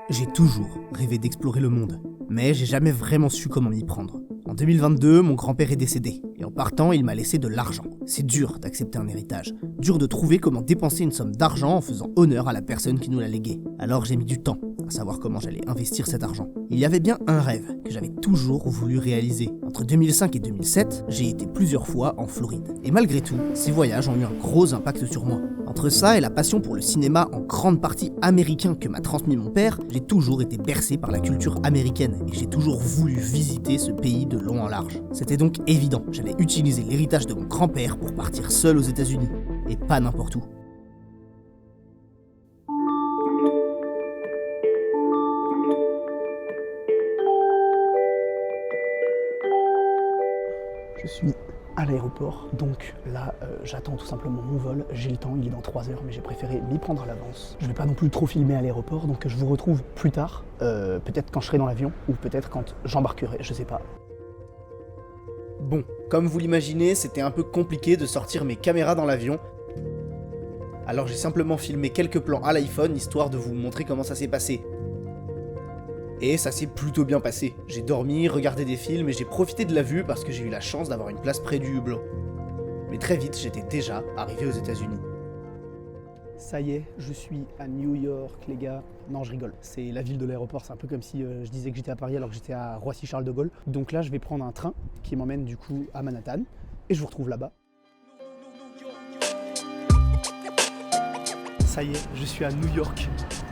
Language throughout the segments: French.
J'ai toujours rêvé d'explorer le monde, mais j'ai jamais vraiment su comment m'y prendre. En 2022, mon grand-père est décédé, et en partant, il m'a laissé de l'argent. C'est dur d'accepter un héritage, dur de trouver comment dépenser une somme d'argent en faisant honneur à la personne qui nous l'a légué. Alors j'ai mis du temps à savoir comment j'allais investir cet argent. Il y avait bien un rêve que j'avais toujours voulu réaliser. Entre 2005 et 2007, j'ai été plusieurs fois en Floride. Et malgré tout, ces voyages ont eu un gros impact sur moi. Entre ça et la passion pour le cinéma en grande partie américain que m'a transmis mon père, j'ai toujours été bercé par la culture américaine et j'ai toujours voulu visiter ce pays de long en large. C'était donc évident, j'allais utiliser l'héritage de mon grand-père pour partir seul aux États-Unis. Et pas n'importe où. Je suis à l'aéroport, donc là j'attends tout simplement mon vol, j'ai le temps, il est dans 3 heures, mais j'ai préféré m'y prendre à l'avance. Je vais pas non plus trop filmer à l'aéroport, donc je vous retrouve plus tard, peut-être quand je serai dans l'avion, ou peut-être quand j'embarquerai, je sais pas. Bon, comme vous l'imaginez, c'était un peu compliqué de sortir mes caméras dans l'avion. Alors j'ai simplement filmé quelques plans à l'iPhone, histoire de vous montrer comment ça s'est passé. Et ça s'est plutôt bien passé. J'ai dormi, regardé des films et j'ai profité de la vue parce que j'ai eu la chance d'avoir une place près du hublot. Mais très vite, j'étais déjà arrivé aux États-Unis. Ça y est, je suis à New York, les gars. Non, je rigole. C'est la ville de l'aéroport. C'est un peu comme si je disais que j'étais à Paris alors que j'étais à Roissy-Charles de Gaulle. Donc là, je vais prendre un train qui m'emmène du coup à Manhattan. Et je vous retrouve là-bas. Ça y est, je suis à New York.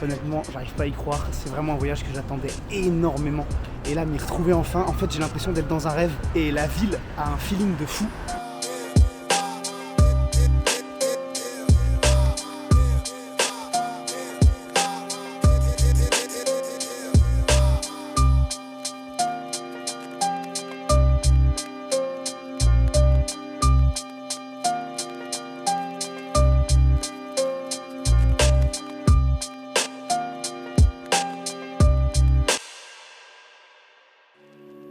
Honnêtement, j'arrive pas à y croire. C'est vraiment un voyage que j'attendais énormément. Et là, m'y retrouver enfin, en fait, j'ai l'impression d'être dans un rêve. Et la ville a un feeling de fou.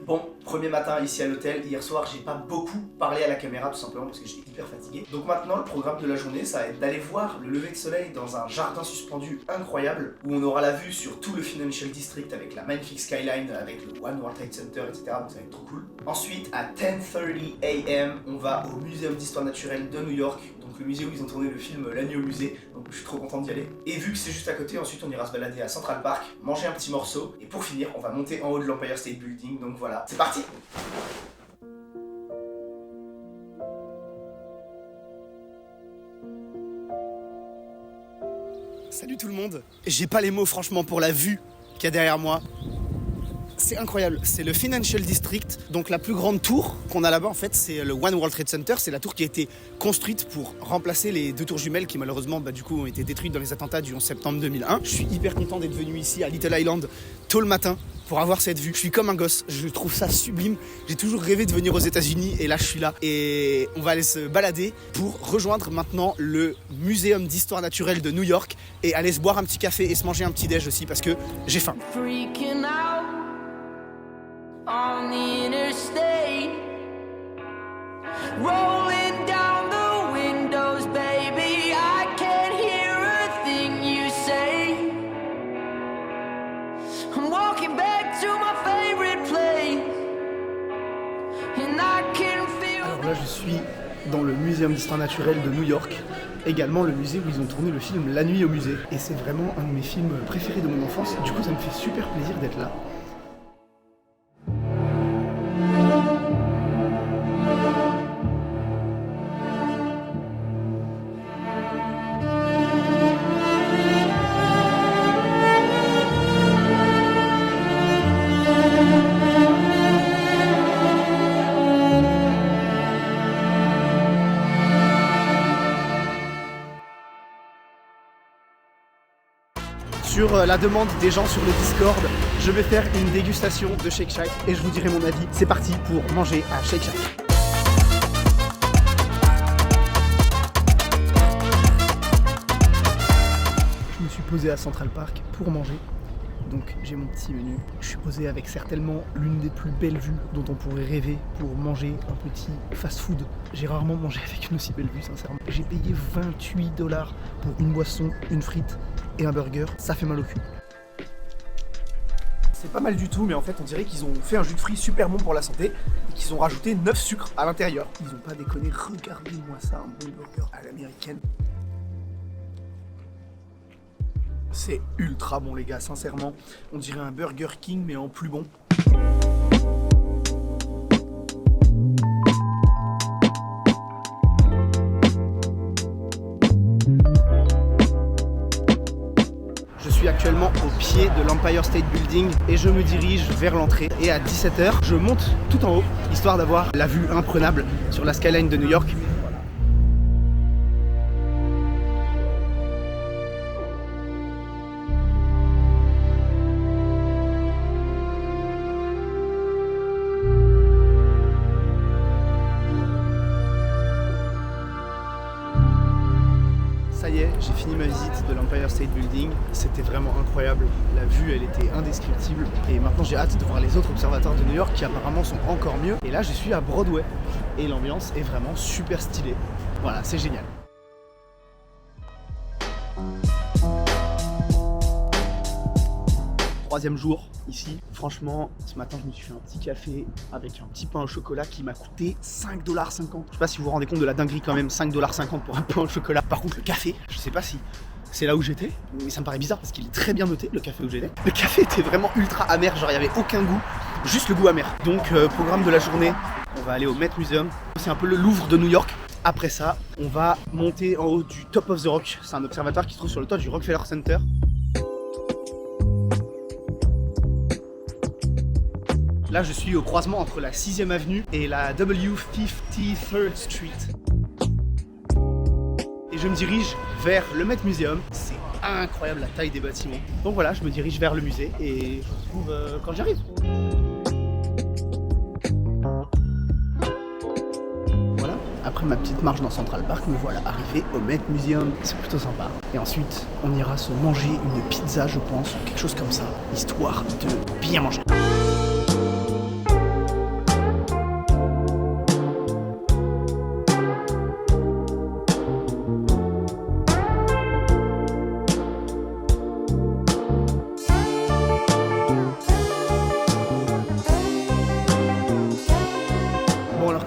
Bon, premier matin ici à l'hôtel, hier soir j'ai pas beaucoup parlé à la caméra tout simplement parce que j'étais hyper fatigué. Donc maintenant le programme de la journée ça va être d'aller voir le lever de soleil dans un jardin suspendu incroyable où on aura la vue sur tout le Financial District avec la magnifique skyline, avec le One World Trade Center, etc. Donc ça va être trop cool. Ensuite à 10:30 AM on va au Muséum d'Histoire Naturelle de New York, donc le musée où ils ont tourné le film La Nuit au musée, donc je suis trop content d'y aller. Et vu que c'est juste à côté, ensuite on ira se balader à Central Park, manger un petit morceau et pour finir on va monter en haut de l'Empire State Building, donc voilà, c'est parti. Salut tout le monde. J'ai pas les mots franchement pour la vue qu'il y a derrière moi. C'est incroyable, c'est le Financial District, donc la plus grande tour qu'on a là-bas en fait, c'est le One World Trade Center, c'est la tour qui a été construite pour remplacer les 2 tours jumelles qui malheureusement du coup ont été détruites dans les attentats du 11 septembre 2001. Je suis hyper content d'être venu ici à Little Island tôt le matin pour avoir cette vue. Je suis comme un gosse, je trouve ça sublime. J'ai toujours rêvé de venir aux États-Unis et là je suis là. Et on va aller se balader pour rejoindre maintenant le Muséum d'Histoire Naturelle de New York et aller se boire un petit café et se manger un petit déj aussi parce que j'ai faim. On the interstate, rolling down the windows, baby, I can't hear a thing you say. I'm walking back to my favorite place, and I can feel. Alors là, je suis dans le Muséum d'Histoire Naturelle de New York, également le musée où ils ont tourné le film La Nuit au musée. Et c'est vraiment un de mes films préférés de mon enfance, du coup ça me fait super plaisir d'être là. Sur la demande des gens sur le Discord, je vais faire une dégustation de Shake Shack et je vous dirai mon avis. C'est parti pour manger à Shake Shack. Je me suis posé à Central Park pour manger. Donc j'ai mon petit menu. Je suis posé avec certainement l'une des plus belles vues dont on pourrait rêver pour manger un petit fast-food. J'ai rarement mangé avec une aussi belle vue, sincèrement. J'ai payé 28$ pour une boisson, une frite et un burger. Ça fait mal au cul. C'est pas mal du tout, mais en fait on dirait qu'ils ont fait un jus de fruits super bon pour la santé et qu'ils ont rajouté 9 sucres à l'intérieur. Ils ont pas déconné, regardez-moi ça, un bon burger à l'américaine. C'est ultra bon les gars, sincèrement. On dirait un Burger King mais en plus bon. Je suis actuellement au pied de l'Empire State Building et je me dirige vers l'entrée. Et à 17h, je monte tout en haut, histoire d'avoir la vue imprenable sur la skyline de New York. Ça y est, j'ai fini ma visite de l'Empire State Building. C'était vraiment incroyable. La vue, elle était indescriptible. Et maintenant, j'ai hâte de voir les autres observatoires de New York qui apparemment sont encore mieux. Et là, je suis à Broadway. Et l'ambiance est vraiment super stylée. Voilà, c'est génial. Troisième jour ici. Franchement, ce matin, je me suis fait un petit café avec un petit pain au chocolat qui m'a coûté 5,50 $. Je sais pas si vous vous rendez compte de la dinguerie quand même, 5,50 $ pour un pain au chocolat. Par contre, le café, je sais pas si c'est là où j'étais, mais ça me paraît bizarre parce qu'il est très bien noté, le café où j'étais. Le café était vraiment ultra amer, genre il n'y avait aucun goût, juste le goût amer. Donc, programme de la journée, on va aller au Met Museum. C'est un peu le Louvre de New York. Après ça, on va monter en haut du Top of the Rock. C'est un observatoire qui se trouve sur le toit du Rockefeller Center. Là, je suis au croisement entre la 6e avenue et la W53rd Street. Et je me dirige vers le Met Museum. C'est incroyable la taille des bâtiments. Donc voilà, je me dirige vers le musée et je vous retrouve quand j'arrive. Voilà, après ma petite marche dans Central Park, me voilà arrivé au Met Museum. C'est plutôt sympa. Et ensuite, on ira se manger une pizza, je pense, ou quelque chose comme ça, histoire de bien manger.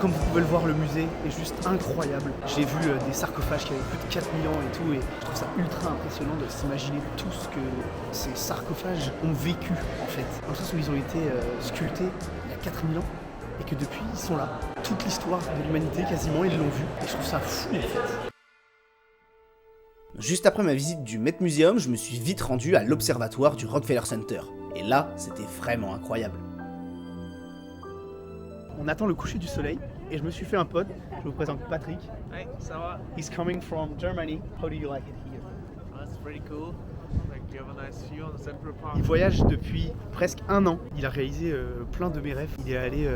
Comme vous pouvez le voir, le musée est juste incroyable. J'ai vu des sarcophages qui avaient plus de 4000 ans et tout, et je trouve ça ultra impressionnant de s'imaginer tout ce que ces sarcophages ont vécu en fait. Dans le sens où ils ont été sculptés il y a 4000 ans et que depuis ils sont là. Toute l'histoire de l'humanité quasiment ils l'ont vu et je trouve ça fou en fait. Juste après ma visite du Met Museum, je me suis vite rendu à l'observatoire du Rockefeller Center. Et là, c'était vraiment incroyable. On attend le coucher du soleil et je me suis fait un pote. Je vous présente Patrick. Hey, ça va? He's coming from Germany. How do you like it here? That's pretty cool. Like you have a nice view on the Central Park. Il voyage depuis presque 1 an. Il a réalisé plein de mes rêves. Il est allé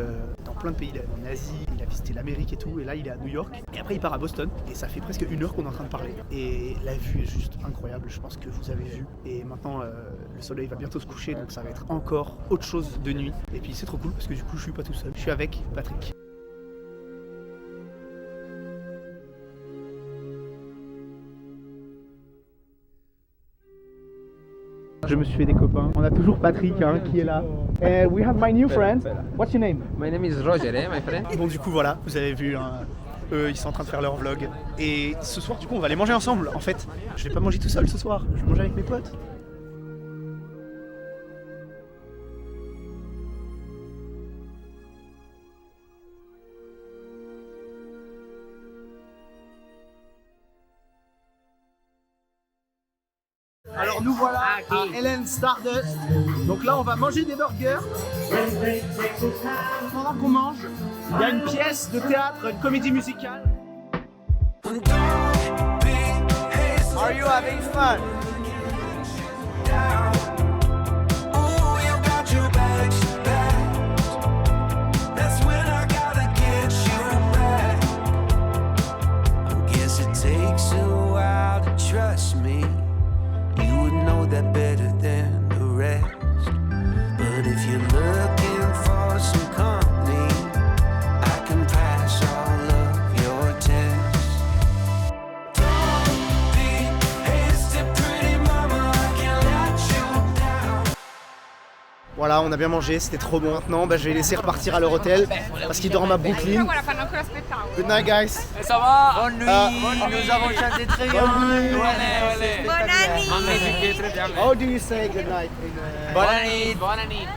dans plein de pays. Il est allé en Asie, il a visité l'Amérique et tout. Et là, il est à New York. Et après, il part à Boston. Et ça fait presque 1 heure qu'on est en train de parler. Et la vue est juste incroyable. Je pense que vous avez vu. Et maintenant, le soleil va bientôt se coucher. Donc ça va être encore autre chose de nuit. Et puis c'est trop cool parce que du coup, je suis pas tout seul. Je suis avec Patrick. Je me suis fait des copains. On a toujours Patrick qui est là. And we have my new friend. What's your name? My name is Roger, my friend. Bon du coup voilà, vous avez vu, eux ils sont en train de faire leur vlog. Et ce soir du coup on va aller manger ensemble. En fait, je vais pas manger tout seul ce soir, je vais manger avec mes potes. Alors nous voilà à Ellen Stardust. Donc là on va manger des burgers. Pendant qu'on mange, il y a une pièce de théâtre, une comédie musicale. Are you having fun? That better than the rest. But if you're looking for some company, I can pass all of your tests. Don't be hasty, pretty Voilà, on a bien mangé, c'était trop bon. Maintenant, je vais laisser repartir à leur hôtel parce qu'ils dorment à Brooklyn. Good night, guys. Ça va? Bonne nuit, nous avons chanté très bien. How do you say good night? Bonne nuit.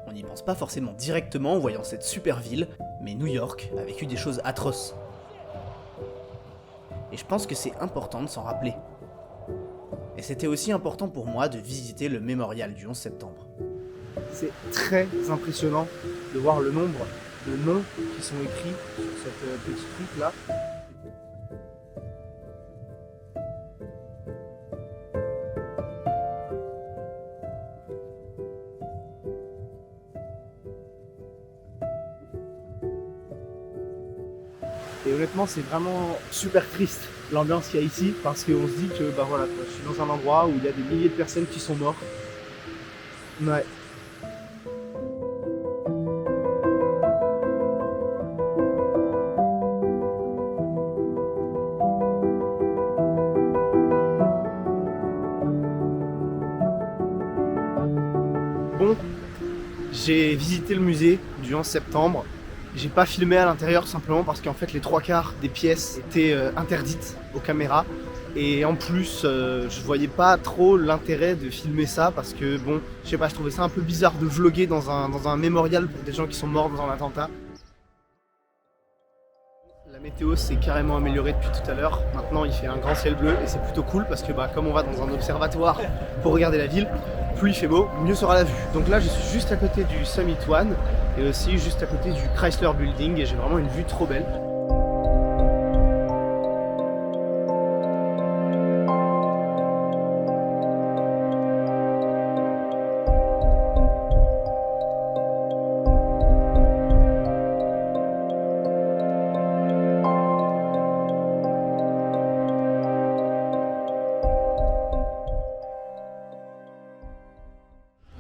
On n'y pense pas forcément directement en voyant cette super ville, mais New York a vécu des choses atroces. Et je pense que c'est important de s'en rappeler. Et c'était aussi important pour moi de visiter le mémorial du 11 septembre. C'est très impressionnant de voir le nombre de noms qui sont écrits sur cette petite truc là. Et honnêtement, c'est vraiment super triste l'ambiance qu'il y a ici parce qu'on se dit que voilà, quoi, je suis dans un endroit où il y a des milliers de personnes qui sont mortes. Ouais. Bon, j'ai visité le musée du 11 septembre. J'ai pas filmé à l'intérieur tout simplement parce qu'en fait les 3/4 des pièces étaient interdites aux caméras. Et en plus, je voyais pas trop l'intérêt de filmer ça parce que bon, je sais pas, je trouvais ça un peu bizarre de vlogger dans un mémorial pour des gens qui sont morts dans un attentat. La météo s'est carrément améliorée depuis tout à l'heure. Maintenant il fait un grand ciel bleu et c'est plutôt cool parce que comme on va dans un observatoire pour regarder la ville, plus il fait beau, mieux sera la vue. Donc là je suis juste à côté du Summit One et aussi juste à côté du Chrysler Building et j'ai vraiment une vue trop belle.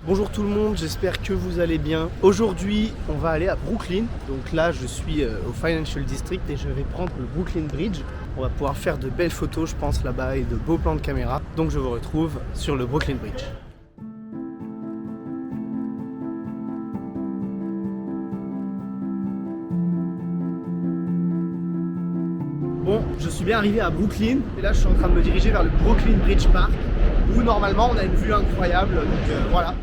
Bonjour tout le monde, j'espère que vous allez bien. Aujourd'hui, on va aller à Brooklyn. Donc là, je suis au Financial District et je vais prendre le Brooklyn Bridge. On va pouvoir faire de belles photos, je pense, là-bas et de beaux plans de caméra. Donc je vous retrouve sur le Brooklyn Bridge. Bon, je suis bien arrivé à Brooklyn et là, je suis en train de me diriger vers le Brooklyn Bridge Park où normalement on a une vue incroyable. Donc voilà.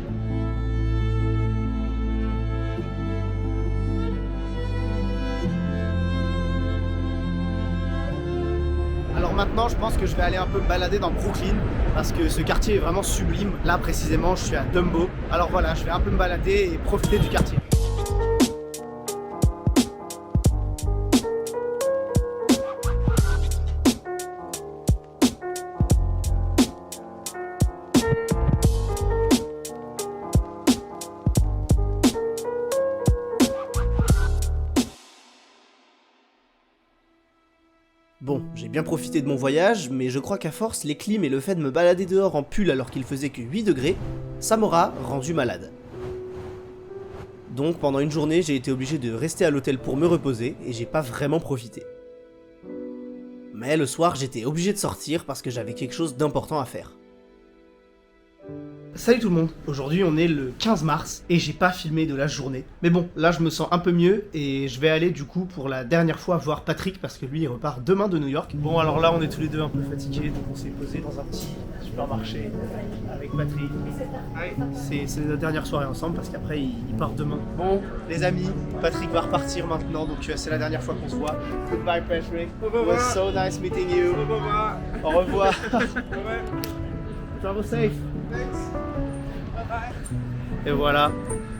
Alors maintenant, je pense que je vais aller un peu me balader dans Brooklyn parce que ce quartier est vraiment sublime. Là précisément, je suis à Dumbo. Alors voilà, je vais un peu me balader et profiter du quartier. Bon, j'ai bien profité de mon voyage, mais je crois qu'à force, les clims et le fait de me balader dehors en pull alors qu'il faisait que 8 degrés, ça m'aura rendu malade. Donc pendant une journée, j'ai été obligé de rester à l'hôtel pour me reposer, et j'ai pas vraiment profité. Mais le soir, j'étais obligé de sortir parce que j'avais quelque chose d'important à faire. Salut tout le monde, aujourd'hui on est le 15 mars et j'ai pas filmé de la journée. Mais bon, là je me sens un peu mieux et je vais aller du coup pour la dernière fois voir Patrick parce que lui il repart demain de New York. Bon alors là on est tous les deux un peu fatigués donc on s'est posé dans un petit supermarché avec Patrick. C'est notre dernière soirée ensemble parce qu'après il part demain. Bon les amis, Patrick va repartir maintenant donc c'est la dernière fois qu'on se voit. Goodbye Patrick, it was so nice meeting you. Au revoir. Travel safe. Et voilà,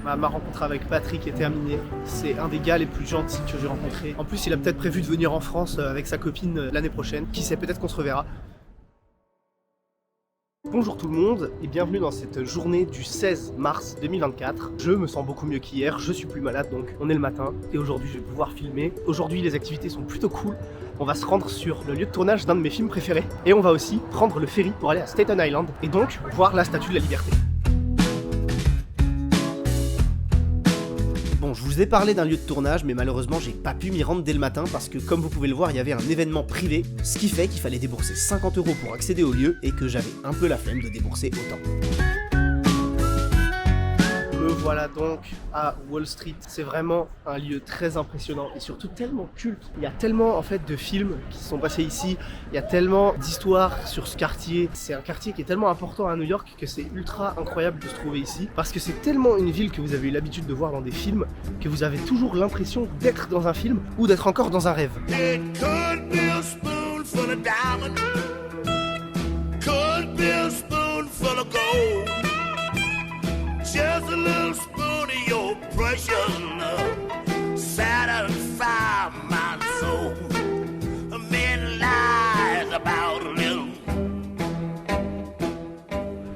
ma rencontre avec Patrick est terminée. C'est un des gars les plus gentils que j'ai rencontrés. En plus, il a peut-être prévu de venir en France avec sa copine l'année prochaine. Qui sait, peut-être qu'on se reverra. Bonjour tout le monde et bienvenue dans cette journée du 16 mars 2024. Je me sens beaucoup mieux qu'hier, je suis plus malade donc on est le matin et aujourd'hui je vais pouvoir filmer. Aujourd'hui les activités sont plutôt cool. On va se rendre sur le lieu de tournage d'un de mes films préférés et on va aussi prendre le ferry pour aller à Staten Island et donc voir la Statue de la Liberté. Bon, je vous vous ai parlé d'un lieu de tournage, mais malheureusement j'ai pas pu m'y rendre dès le matin parce que comme vous pouvez le voir, il y avait un événement privé, ce qui fait qu'il fallait débourser 50 € pour accéder au lieu et que j'avais un peu la flemme de débourser autant. Me voilà donc à Wall Street. C'est vraiment un lieu très impressionnant et surtout tellement culte. Il y a tellement en fait de films qui se sont passés ici, il y a tellement d'histoires sur ce quartier. C'est un quartier qui est tellement important à New York que c'est ultra incroyable de se trouver ici parce que c'est tellement une ville que vous avez eu l'habitude de voir dans des films que vous avez toujours l'impression d'être dans un film ou d'être encore dans un rêve. It could be a spoonful of diamond, could be a spoonful of gold. Just a little spoon of your precious love, satisfy my soul. A man lies about a little.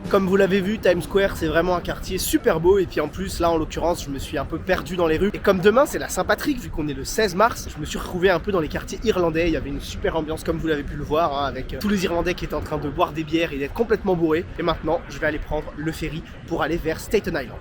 Comme vous l'avez vu, Times Square c'est vraiment un quartier super beau et puis en plus là en l'occurrence je me suis un peu perdu dans les rues et comme demain c'est la Saint-Patrick vu qu'on est le 16 mars, je me suis retrouvé un peu dans les quartiers irlandais, il y avait une super ambiance comme vous l'avez pu le voir hein, avec tous les Irlandais qui étaient en train de boire des bières et d'être complètement bourrés et maintenant je vais aller prendre le ferry pour aller vers Staten Island.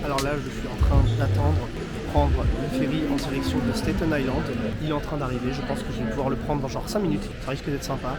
Alors là, je suis en train d'attendre de prendre le ferry en direction de Staten Island. Il est en train d'arriver, je pense que je vais pouvoir le prendre dans genre 5 minutes, ça risque d'être sympa.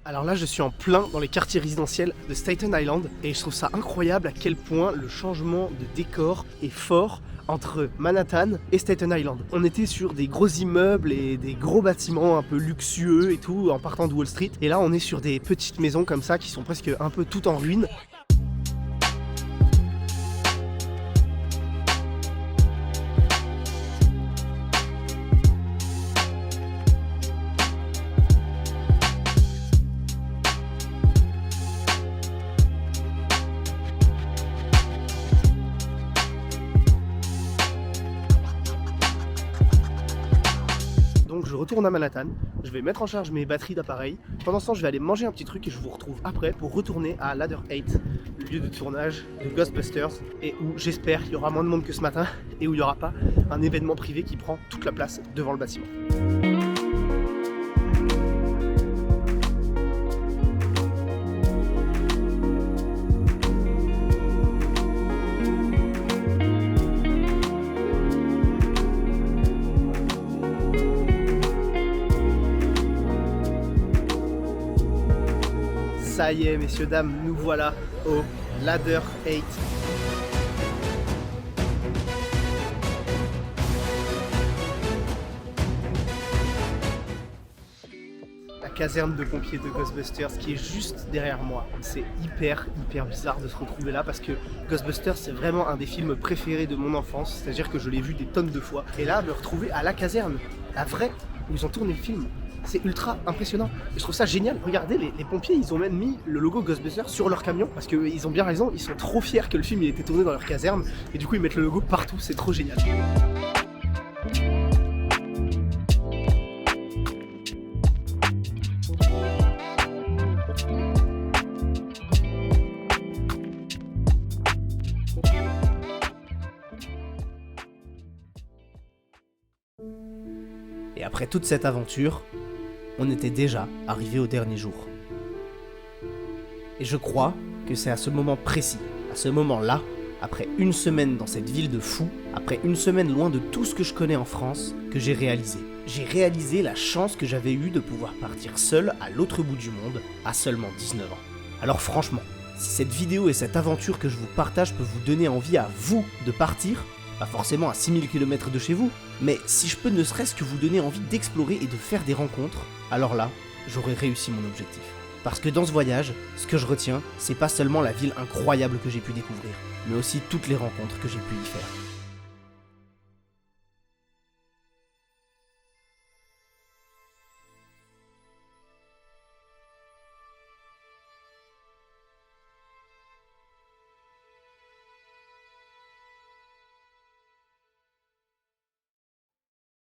Alors là je suis en plein dans les quartiers résidentiels de Staten Island et je trouve ça incroyable à quel point le changement de décor est fort entre Manhattan et Staten Island. On était sur des gros immeubles et des gros bâtiments un peu luxueux et tout en partant de Wall Street et là on est sur des petites maisons comme ça qui sont presque un peu toutes en ruine. Donc je retourne à Manhattan, je vais mettre en charge mes batteries d'appareil. Pendant ce temps, je vais aller manger un petit truc et je vous retrouve après pour retourner à Ladder 8, le lieu de tournage de Ghostbusters et où j'espère qu'il y aura moins de monde que ce matin et où il n'y aura pas un événement privé qui prend toute la place devant le bâtiment. Ça y est, messieurs, dames, nous voilà au Ladder 8. La caserne de pompiers de Ghostbusters qui est juste derrière moi. C'est hyper bizarre de se retrouver là parce que Ghostbusters c'est vraiment un des films préférés de mon enfance, c'est-à-dire que je l'ai vu des tonnes de fois. Et là, me retrouver à la caserne, la vraie, où ils ont tourné le film. C'est ultra impressionnant et je trouve ça génial. Regardez, les pompiers ils ont même mis le logo Ghostbusters sur leur camion parce qu'ils ont bien raison, ils sont trop fiers que le film il ait été tourné dans leur caserne et du coup ils mettent le logo partout, c'est trop génial. Et après toute cette aventure, on était déjà arrivé au dernier jour. Et je crois que c'est à ce moment précis, à ce moment-là, après une semaine dans cette ville de fous, après une semaine loin de tout ce que je connais en France, que j'ai réalisé. J'ai réalisé la chance que j'avais eue de pouvoir partir seul à l'autre bout du monde, à seulement 19 ans. Alors franchement, si cette vidéo et cette aventure que je vous partage peut vous donner envie à vous de partir, pas forcément à 6000 km de chez vous, mais si je peux ne serait-ce que vous donner envie d'explorer et de faire des rencontres, alors là, j'aurai réussi mon objectif. Parce que dans ce voyage, ce que je retiens, c'est pas seulement la ville incroyable que j'ai pu découvrir, mais aussi toutes les rencontres que j'ai pu y faire.